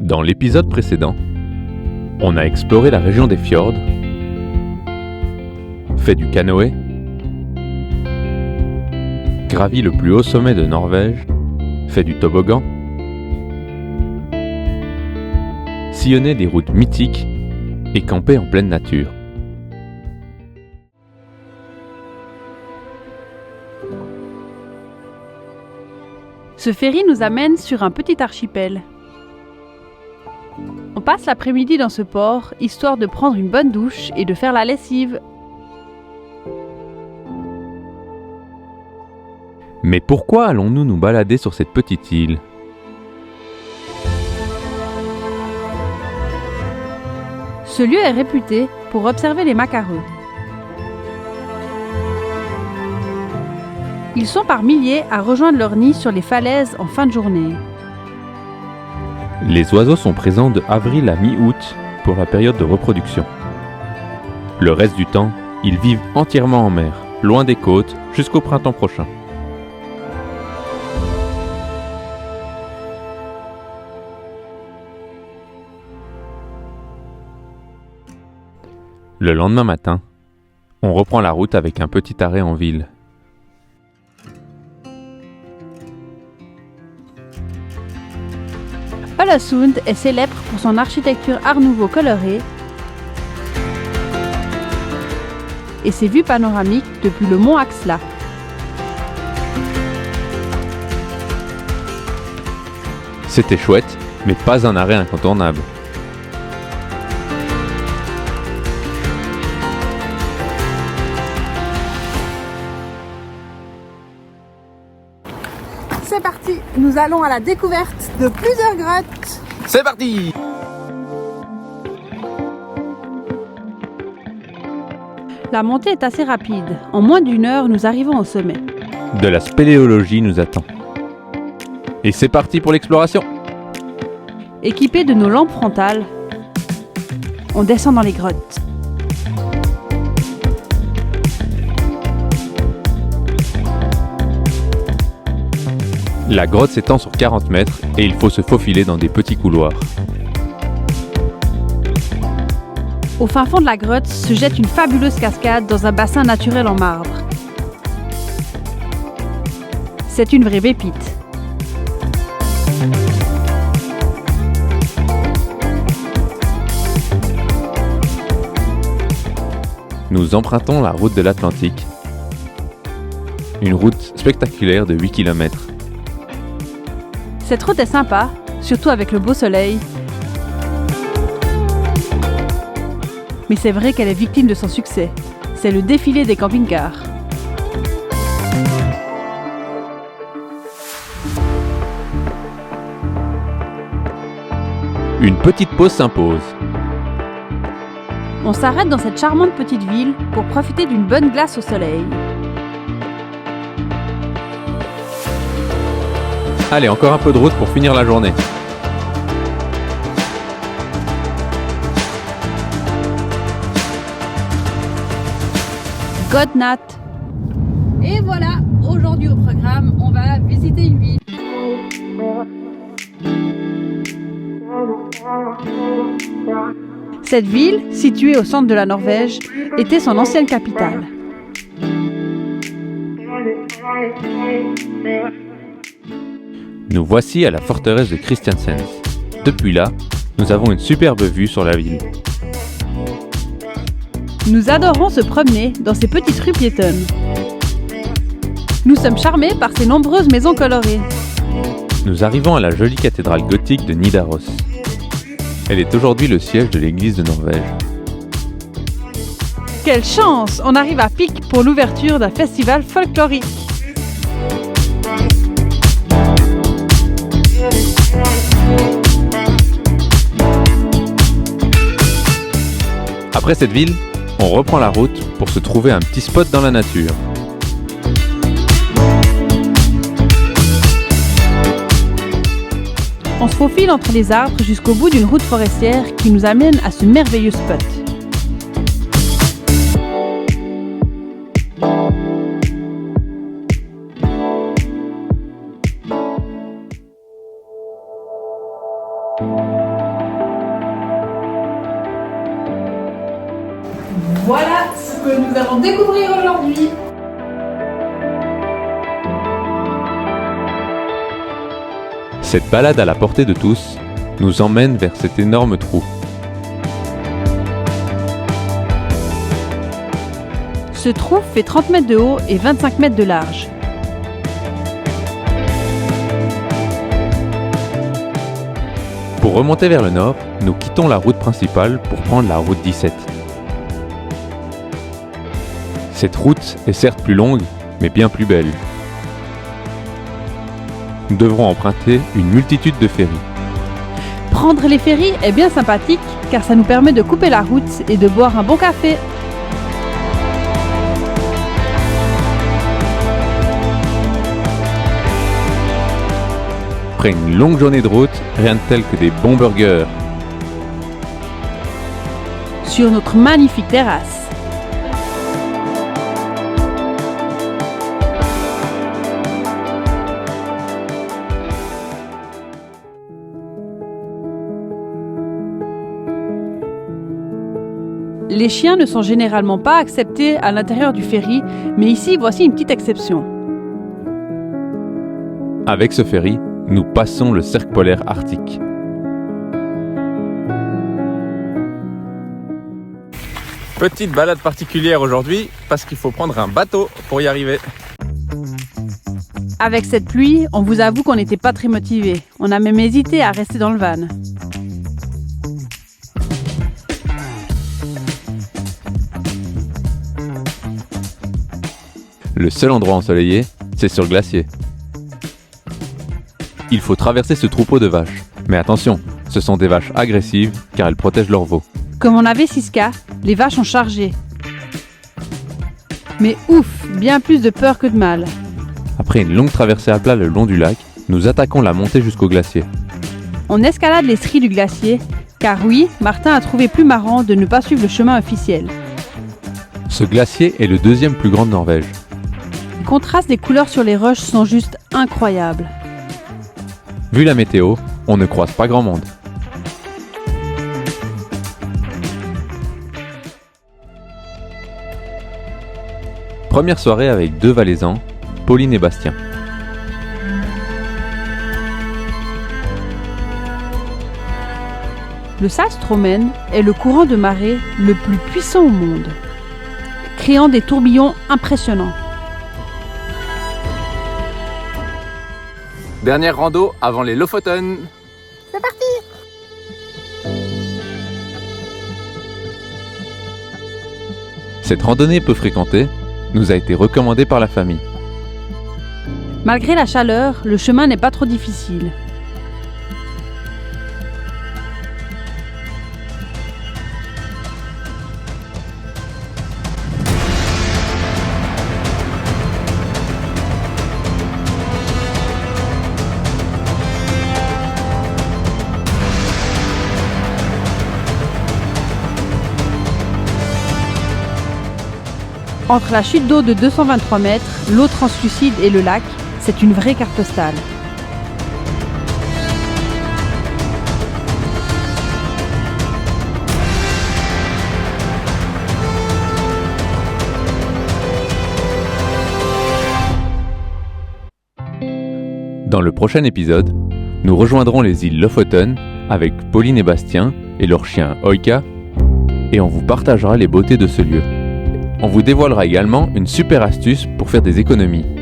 Dans l'épisode précédent, on a exploré la région des fjords, fait du canoë, gravi le plus haut sommet de Norvège, fait du toboggan, sillonné des routes mythiques et campé en pleine nature. Ce ferry nous amène sur un petit archipel. On passe l'après-midi dans ce port, histoire de prendre une bonne douche et de faire la lessive. Mais pourquoi allons-nous nous balader sur cette petite île ? Ce lieu est réputé pour observer les macareux. Ils sont par milliers à rejoindre leur nid sur les falaises en fin de journée. Les oiseaux sont présents de avril à mi-août pour la période de reproduction. Le reste du temps, ils vivent entièrement en mer, loin des côtes, jusqu'au printemps prochain. Le lendemain matin, on reprend la route avec un petit arrêt en ville. Ålesund est célèbre pour son architecture art nouveau colorée et ses vues panoramiques depuis le mont Axla. C'était chouette, mais pas un arrêt incontournable. C'est parti, nous allons à la découverte de plusieurs grottes. C'est parti! La montée est assez rapide. En moins d'une heure, nous arrivons au sommet. De la spéléologie nous attend. Et c'est parti pour l'exploration! Équipés de nos lampes frontales, on descend dans les grottes. La grotte s'étend sur 40 mètres et il faut se faufiler dans des petits couloirs. Au fin fond de la grotte se jette une fabuleuse cascade dans un bassin naturel en marbre. C'est une vraie pépite. Nous empruntons la route de l'Atlantique. Une route spectaculaire de 8 km. Cette route est sympa, surtout avec le beau soleil. Mais c'est vrai qu'elle est victime de son succès. C'est le défilé des camping-cars. Une petite pause s'impose. On s'arrête dans cette charmante petite ville pour profiter d'une bonne glace au soleil. Allez, encore un peu de route pour finir la journée. Godnat. Et voilà, aujourd'hui au programme, on va visiter une ville. Cette ville, située au centre de la Norvège, était son ancienne capitale. Nous voici à la forteresse de Kristiansand. Depuis là, nous avons une superbe vue sur la ville. Nous adorons se promener dans ces petites rues piétonnes. Nous sommes charmés par ces nombreuses maisons colorées. Nous arrivons à la jolie cathédrale gothique de Nidaros. Elle est aujourd'hui le siège de l'église de Norvège. Quelle chance! On arrive à pic pour l'ouverture d'un festival folklorique. Après cette ville, on reprend la route pour se trouver un petit spot dans la nature. On se faufile entre les arbres jusqu'au bout d'une route forestière qui nous amène à ce merveilleux spot. Voilà ce que nous allons découvrir aujourd'hui. Cette balade à la portée de tous nous emmène vers cet énorme trou. Ce trou fait 30 mètres de haut et 25 mètres de large. Pour remonter vers le nord, nous quittons la route principale pour prendre la route 17. Cette route est certes plus longue, mais bien plus belle. Nous devrons emprunter une multitude de ferries. Prendre les ferries est bien sympathique car ça nous permet de couper la route et de boire un bon café. Après une longue journée de route, rien de tel que des bons burgers. Sur notre magnifique terrasse. Les chiens ne sont généralement pas acceptés à l'intérieur du ferry, mais ici, voici une petite exception. Avec ce ferry, nous passons le cercle polaire arctique. Petite balade particulière aujourd'hui, parce qu'il faut prendre un bateau pour y arriver. Avec cette pluie, on vous avoue qu'on n'était pas très motivés. On a même hésité à rester dans le van. Le seul endroit ensoleillé, c'est sur le glacier. Il faut traverser ce troupeau de vaches. Mais attention, ce sont des vaches agressives car elles protègent leurs veaux. Comme on avait 6K, les vaches ont chargé. Mais ouf, bien plus de peur que de mal. Après une longue traversée à plat le long du lac, nous attaquons la montée jusqu'au glacier. On escalade les stries du glacier, car oui, Martin a trouvé plus marrant de ne pas suivre le chemin officiel. Ce glacier est le deuxième plus grand de Norvège. Les contrastes des couleurs sur les roches sont juste incroyables. Vu la météo, on ne croise pas grand monde. Première soirée avec deux Valaisans, Pauline et Bastien. Le Salstromen est le courant de marée le plus puissant au monde, créant des tourbillons impressionnants. Dernière rando avant les Lofoten. C'est parti! Cette randonnée peu fréquentée nous a été recommandée par la famille. Malgré la chaleur, le chemin n'est pas trop difficile. Entre la chute d'eau de 223 mètres, l'eau translucide et le lac, c'est une vraie carte postale. Dans le prochain épisode, nous rejoindrons les îles Lofoten avec Pauline et Bastien et leur chien Oika, et on vous partagera les beautés de ce lieu. On vous dévoilera également une super astuce pour faire des économies.